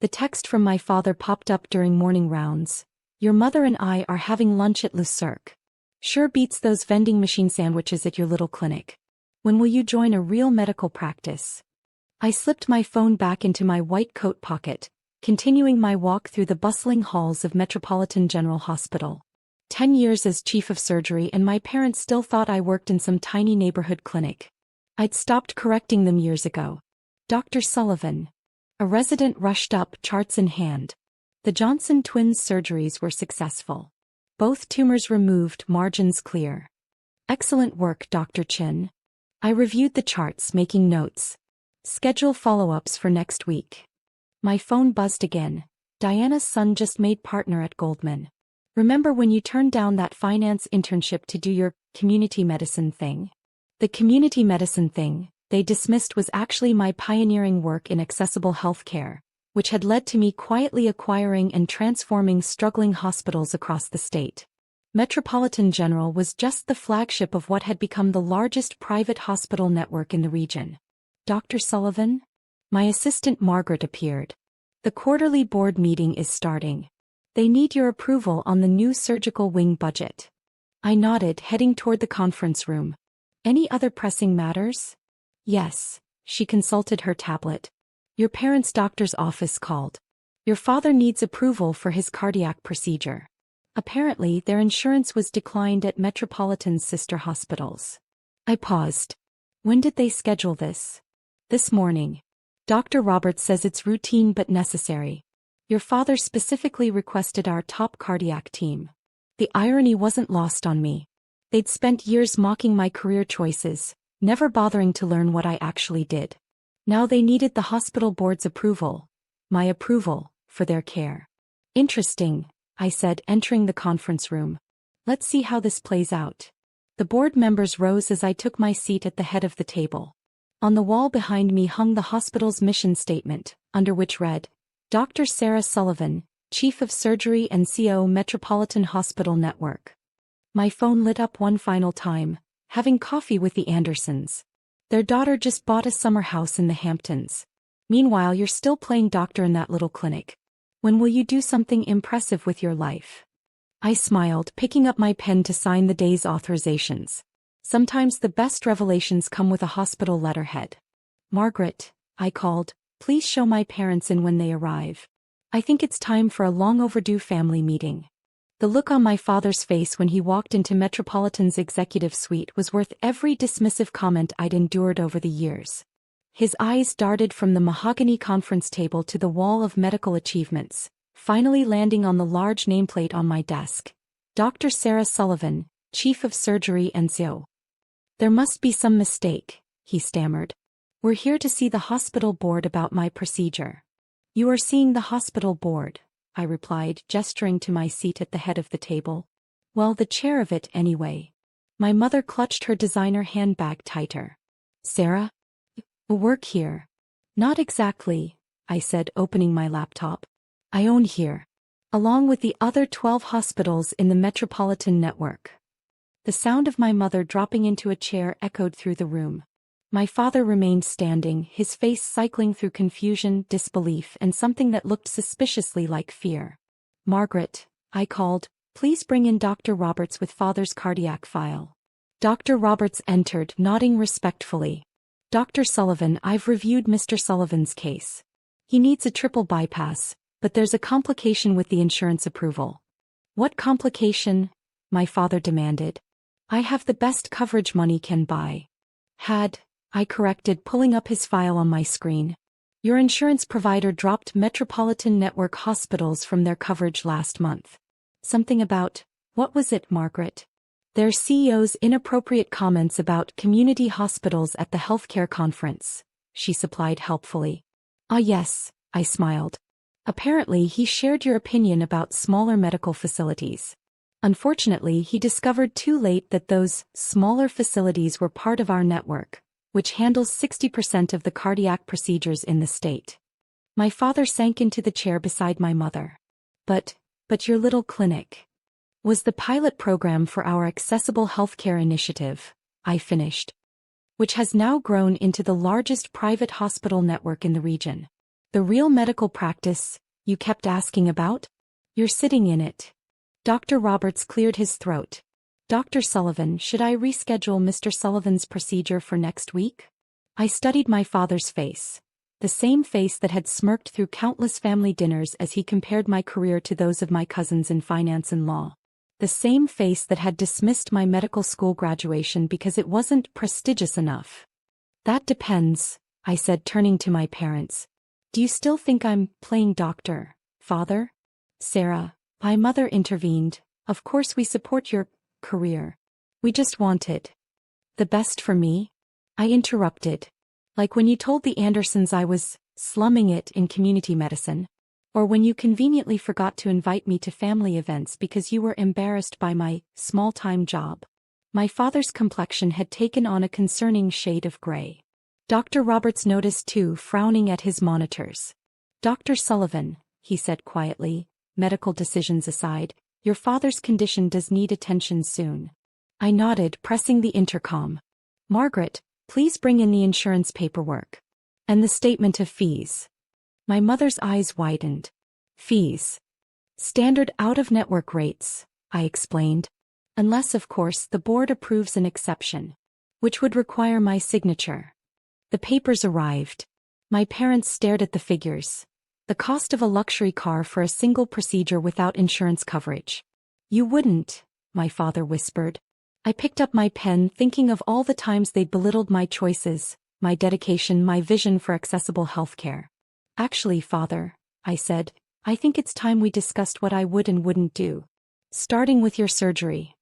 The text from my father popped up during morning rounds. Your mother and I are having lunch at Le Cirque. Sure beats those vending machine sandwiches at your little clinic. When will you join a real medical practice? I slipped my phone back into my white coat pocket, continuing my walk through the bustling halls of Metropolitan General Hospital. 10 years as chief of surgery and my parents still thought I worked in some tiny neighborhood clinic. I'd stopped correcting them years ago. Dr. Sullivan. A resident rushed up, charts in hand. The Johnson twins' surgeries were successful. Both tumors removed, margins clear. Excellent work, Dr. Chin. I reviewed the charts, making notes. Schedule follow-ups for next week. My phone buzzed again. Diana's son just made partner at Goldman. Remember when you turned down that finance internship to do your community medicine thing? The community medicine thing they dismissed was actually my pioneering work in accessible healthcare, which had led to me quietly acquiring and transforming struggling hospitals across the state. Metropolitan General was just the flagship of what had become the largest private hospital network in the region. Dr. Sullivan? My assistant Margaret appeared. The quarterly board meeting is starting. They need your approval on the new surgical wing budget. I nodded, heading toward the conference room. Any other pressing matters? Yes, she consulted her tablet. Your parents' doctor's office called. Your father needs approval for his cardiac procedure. Apparently, their insurance was declined at Metropolitan's sister hospitals. I paused. When did they schedule this? This morning. Dr. Roberts says it's routine but necessary. Your father specifically requested our top cardiac team. The irony wasn't lost on me. They'd spent years mocking my career choices, never bothering to learn what I actually did. Now they needed the hospital board's approval, my approval, for their care. Interesting, I said, entering the conference room. Let's see how this plays out. The board members rose as I took my seat at the head of the table. On the wall behind me hung the hospital's mission statement, under which read, Dr. Sarah Sullivan, Chief of Surgery and CO Metropolitan Hospital Network. My phone lit up one final time, having coffee with the Andersons. Their daughter just bought a summer house in the Hamptons. Meanwhile, you're still playing doctor in that little clinic. When will you do something impressive with your life? I smiled, picking up my pen to sign the day's authorizations. Sometimes the best revelations come with a hospital letterhead. Margaret, I called, please show my parents in when they arrive. I think it's time for a long overdue family meeting. The look on my father's face when he walked into Metropolitan's executive suite was worth every dismissive comment I'd endured over the years. His eyes darted from the mahogany conference table to the wall of medical achievements, finally landing on the large nameplate on my desk. Dr. Sarah Sullivan, Chief of Surgery and CO. There must be some mistake, he stammered. We're here to see the hospital board about my procedure. You are seeing the hospital board, I replied, gesturing to my seat at the head of the table. Well, the chair of it anyway. My mother clutched her designer handbag tighter. Sarah? Work here. Not exactly, I said, opening my laptop. I own here. Along with the other 12 hospitals in the Metropolitan Network. The sound of my mother dropping into a chair echoed through the room. My father remained standing, his face cycling through confusion, disbelief, and something that looked suspiciously like fear. Margaret, I called, please bring in Dr. Roberts with father's cardiac file. Dr. Roberts entered, nodding respectfully. Dr. Sullivan, I've reviewed Mr. Sullivan's case. He needs a triple bypass, but there's a complication with the insurance approval. What complication? My father demanded. I have the best coverage money can buy. I corrected, pulling up his file on my screen. Your insurance provider dropped Metropolitan Network hospitals from their coverage last month. Something about, what was it, Margaret? Their CEO's inappropriate comments about community hospitals at the healthcare conference, she supplied helpfully. Ah yes, I smiled. Apparently he shared your opinion about smaller medical facilities. Unfortunately, he discovered too late that those smaller facilities were part of our network, which handles 60% of the cardiac procedures in the state. My father sank into the chair beside my mother. But your little clinic was the pilot program for our accessible healthcare initiative, I finished, which has now grown into the largest private hospital network in the region. The real medical practice you kept asking about? You're sitting in it. Dr. Roberts cleared his throat. Dr. Sullivan, should I reschedule Mr. Sullivan's procedure for next week? I studied my father's face. The same face that had smirked through countless family dinners as he compared my career to those of my cousins in finance and law. The same face that had dismissed my medical school graduation because it wasn't prestigious enough. That depends, I said, turning to my parents. Do you still think I'm playing doctor, Father? Sarah, my mother intervened. Of course we support your career. We just wanted the best for me. I interrupted. Like when you told the Andersons I was slumming it in community medicine. Or when you conveniently forgot to invite me to family events because you were embarrassed by my small-time job. My father's complexion had taken on a concerning shade of gray. Dr. Roberts noticed too, frowning at his monitors. Dr. Sullivan, he said quietly, medical decisions aside, your father's condition does need attention soon. I nodded, pressing the intercom. Margaret, please bring in the insurance paperwork. And the statement of fees. My mother's eyes widened. Fees. Standard out-of-network rates, I explained. Unless, of course, the board approves an exception. Which would require my signature. The papers arrived. My parents stared at the figures. The cost of a luxury car for a single procedure without insurance coverage. You wouldn't, my father whispered. I picked up my pen, thinking of all the times they'd belittled my choices, my dedication, my vision for accessible healthcare. Actually, Father, I said, I think it's time we discussed what I would and wouldn't do. Starting with your surgery.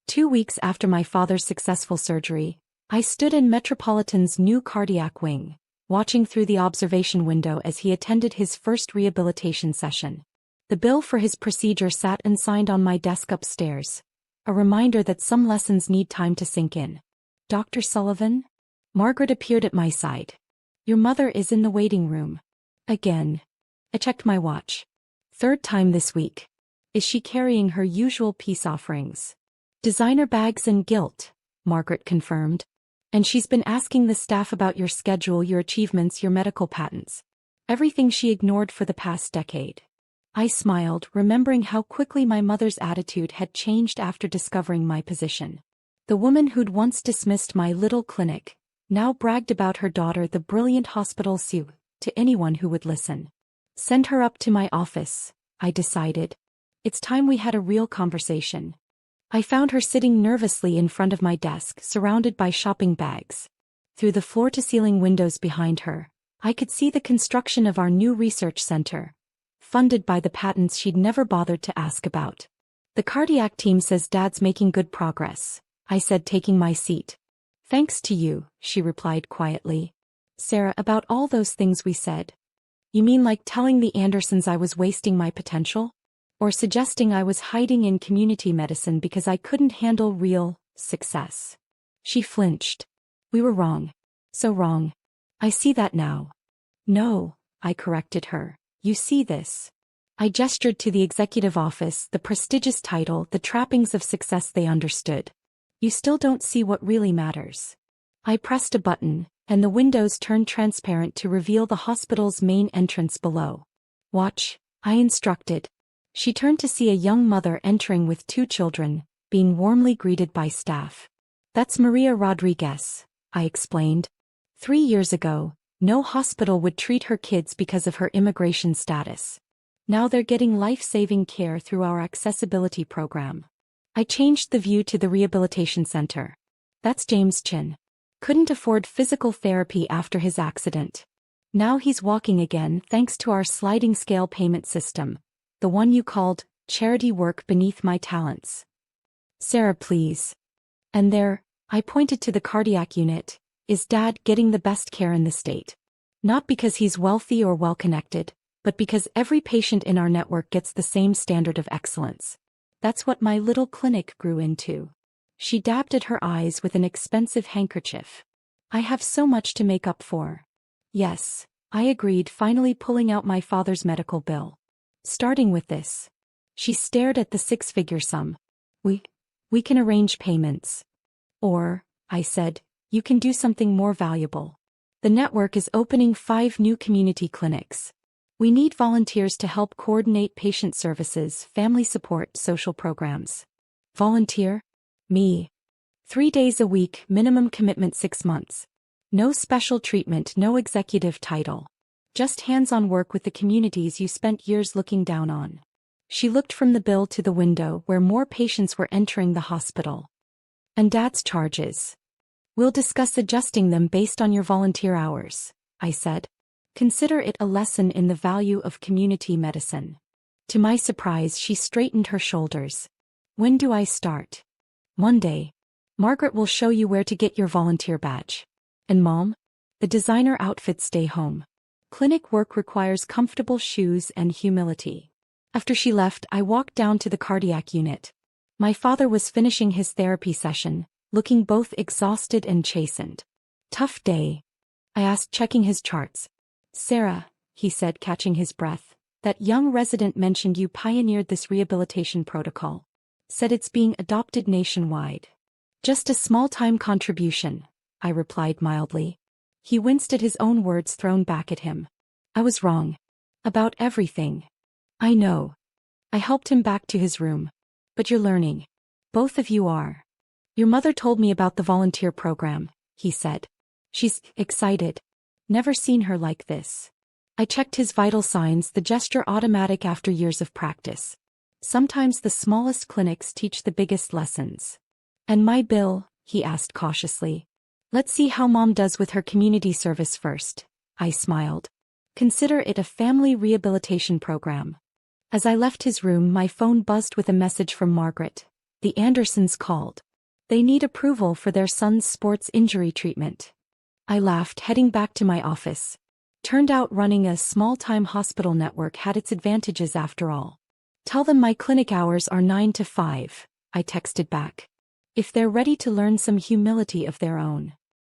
2 weeks after my father's successful surgery, I stood in Metropolitan's new cardiac wing, watching through the observation window as he attended his first rehabilitation session. The bill for his procedure sat unsigned on my desk upstairs, a reminder that some lessons need time to sink in. Dr. Sullivan? Margaret appeared at my side. Your mother is in the waiting room. Again. I checked my watch. 3rd time this week. Is she carrying her usual peace offerings? Designer bags and guilt, Margaret confirmed. And she's been asking the staff about your schedule, your achievements, your medical patents. Everything she ignored for the past decade. I smiled, remembering how quickly my mother's attitude had changed after discovering my position. The woman who'd once dismissed my little clinic, now bragged about her daughter, the brilliant hospital Sue, to anyone who would listen. Send her up to my office, I decided. It's time we had a real conversation. I found her sitting nervously in front of my desk, surrounded by shopping bags. Through the floor-to-ceiling windows behind her, I could see the construction of our new research center, funded by the patents she'd never bothered to ask about. The cardiac team says Dad's making good progress, I said, taking my seat. Thanks to you, she replied quietly. Sarah, about all those things we said. You mean like telling the Andersons I was wasting my potential? Or suggesting I was hiding in community medicine because I couldn't handle real success? She flinched. We were wrong. So wrong. I see that now. No, I corrected her. You see this. I gestured to the executive office, the prestigious title, the trappings of success they understood. You still don't see what really matters. I pressed a button, and the windows turned transparent to reveal the hospital's main entrance below. Watch, I instructed. She turned to see a young mother entering with 2 children, being warmly greeted by staff. That's Maria Rodriguez, I explained. 3 years ago, no hospital would treat her kids because of her immigration status. Now they're getting life-saving care through our accessibility program. I changed the view to the rehabilitation center. That's James Chin. Couldn't afford physical therapy after his accident. Now he's walking again thanks to our sliding scale payment system, the one you called charity work beneath my talents. Sarah, please. And there, I pointed to the cardiac unit, is Dad getting the best care in the state? Not because he's wealthy or well-connected, but because every patient in our network gets the same standard of excellence. That's what my little clinic grew into. She dabbed at her eyes with an expensive handkerchief. I have so much to make up for. Yes, I agreed, finally pulling out my father's medical bill. Starting with this. She stared at the 6-figure sum. We can arrange payments. Or, I said, you can do something more valuable. The network is opening 5 new community clinics. We need volunteers to help coordinate patient services, family support, social programs. Volunteer? Me. 3 days a week, minimum commitment 6 months. No special treatment, no executive title. Just hands-on work with the communities you spent years looking down on. She looked from the bill to the window where more patients were entering the hospital. And Dad's charges. We'll discuss adjusting them based on your volunteer hours, I said. Consider it a lesson in the value of community medicine. To my surprise, she straightened her shoulders. When do I start? Monday. Margaret will show you where to get your volunteer badge. And Mom? The designer outfits stay home. Clinic work requires comfortable shoes and humility. After she left, I walked down to the cardiac unit. My father was finishing his therapy session, looking both exhausted and chastened. Tough day? I asked, checking his charts. Sarah, he said, catching his breath, that young resident mentioned you pioneered this rehabilitation protocol. Said it's being adopted nationwide. Just a small-time contribution, I replied mildly. He winced at his own words thrown back at him. I was wrong. About everything. I know. I helped him back to his room. But you're learning. Both of you are. Your mother told me about the volunteer program, he said. She's excited. Never seen her like this. I checked his vital signs, the gesture automatic after years of practice. Sometimes the smallest clinics teach the biggest lessons. And my bill? He asked cautiously. Let's see how Mom does with her community service first, I smiled. Consider it a family rehabilitation program. As I left his room, my phone buzzed with a message from Margaret. The Andersons called. They need approval for their son's sports injury treatment. I laughed, heading back to my office. Turned out running a small-time hospital network had its advantages after all. Tell them my clinic hours are 9 to 5, I texted back. If they're ready to learn some humility of their own.